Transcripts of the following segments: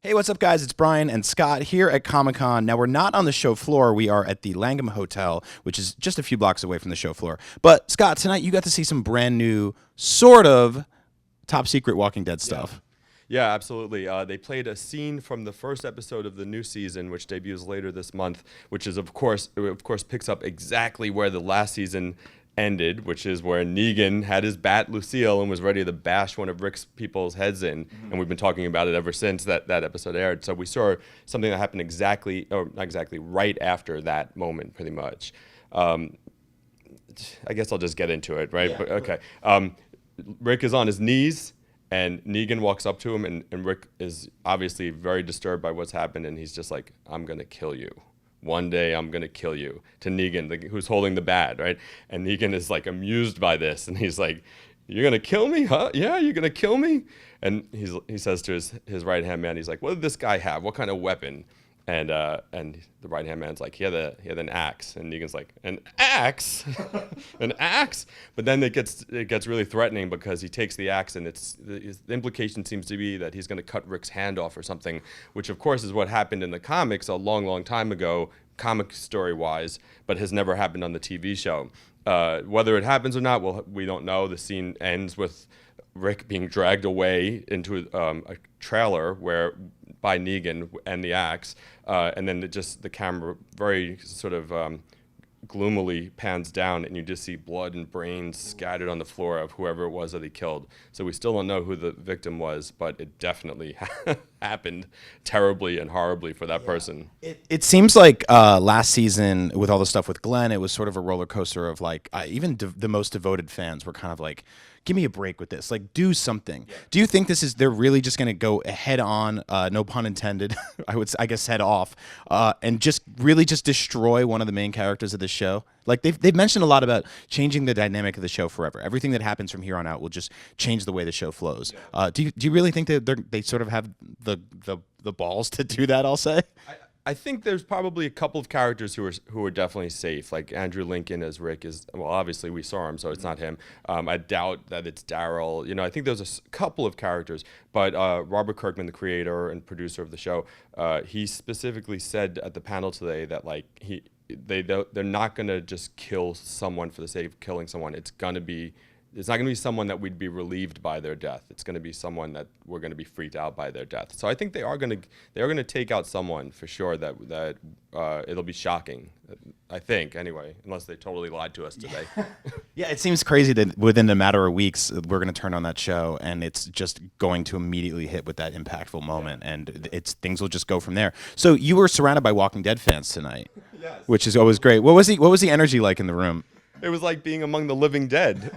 Hey, what's up, guys? It's Brian and Scott here at Comic-Con. Now, we're not on the show floor. We are at the Langham Hotel, which is just a few blocks away from the show floor. But, Scott, tonight you got to see some brand new, sort of, top secret Walking Dead stuff. Yeah, absolutely. They played a scene from the first episode of the new season, which debuts later this month, which is, of course, picks up exactly where the last season ended, which is where Negan had his bat Lucille and was ready to bash one of Rick's people's heads in. And we've been talking about it ever since that episode aired. So we saw something that happened exactly, or not exactly, right after that moment, pretty much. I guess I'll just get into it, right? Yeah. But, okay. Rick is on his knees, and Negan walks up to him, and Rick is obviously very disturbed by what's happened, and he's just like, I'm going to kill you. One day I'm going to kill you, to Negan, who's holding the bat, right? And Negan is like amused by this, and he's like, you're going to kill me, huh? Yeah, you're going to kill me? And he says to his right-hand man, he's like, what did this guy have? What kind of weapon? And the right-hand man's like, he had an axe. And Negan's like, an axe? An axe? But then it gets really threatening because he takes the axe, and the implication seems to be that he's going to cut Rick's hand off or something, which of course is what happened in the comics a long, long time ago, comic story-wise, but has never happened on the TV show. Whether it happens or not, well, we don't know. The scene ends with Rick being dragged away into a trailer by Negan and the axe, and then the camera very sort of gloomily pans down, and you just see blood and brains scattered on the floor of whoever it was that he killed. So we still don't know who the victim was, but it definitely happened terribly and horribly for that person. It seems like last season, with all the stuff with Glenn, it was sort of a roller coaster of like, even the most devoted fans were kind of like, give me a break with this. Like, do something. Yeah. Do you think they're really just going to go head on, no pun intended, I guess head off, and just really just destroy one of the main characters of the show? Like, they've mentioned a lot about changing the dynamic of the show forever. Everything that happens from here on out will just change the way the show flows. Yeah. Do you really think they sort of have the balls to do that, I'll say? I think there's probably a couple of characters who are definitely safe, like Andrew Lincoln as Rick is. Well, obviously we saw him, so it's not him. I doubt that it's Daryl. I think there's a couple of characters, but Robert Kirkman, the creator and producer of the show, he specifically said at the panel today that they're not gonna just kill someone for the sake of killing someone. It's not going to be someone that we'd be relieved by their death. It's going to be someone that we're going to be freaked out by their death. So I think they are going to take out someone for sure that it'll be shocking. I think anyway, unless they totally lied to us today. Yeah, it seems crazy that within a matter of weeks we're going to turn on that show, and it's just going to immediately hit with that impactful moment, and things will just go from there. So you were surrounded by Walking Dead fans tonight, yes, which is always great. What was the energy like in the room? It was like being among the living dead.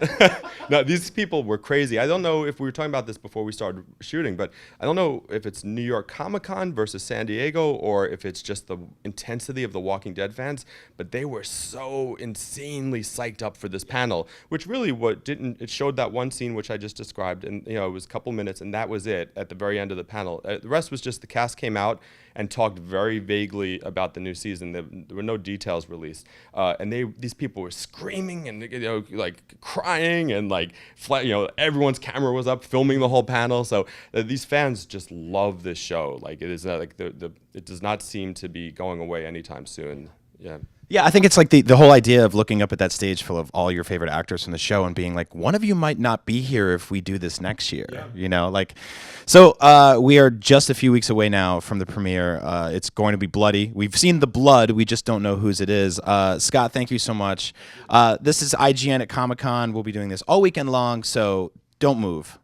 No, these people were crazy. I don't know if we were talking about this before we started shooting, but I don't know if it's New York Comic-Con versus San Diego, or if it's just the intensity of the Walking Dead fans, but they were so insanely psyched up for this panel, which really it showed that one scene which I just described, and it was a couple minutes, and that was it at the very end of the panel. The rest was just the cast came out and talked very vaguely about the new season. There were no details released, and these people were screaming and like crying, and everyone's camera was up filming the whole panel. So these fans just love this show. Like, it is it does not seem to be going away anytime soon. Yeah. Yeah, I think it's like the whole idea of looking up at that stage full of all your favorite actors from the show and being like, one of you might not be here if we do this next year. Yeah. So we are just a few weeks away now from the premiere. It's going to be bloody. We've seen the blood. We just don't know whose it is. Scott, thank you so much. This is IGN at Comic-Con. We'll be doing this all weekend long, so don't move.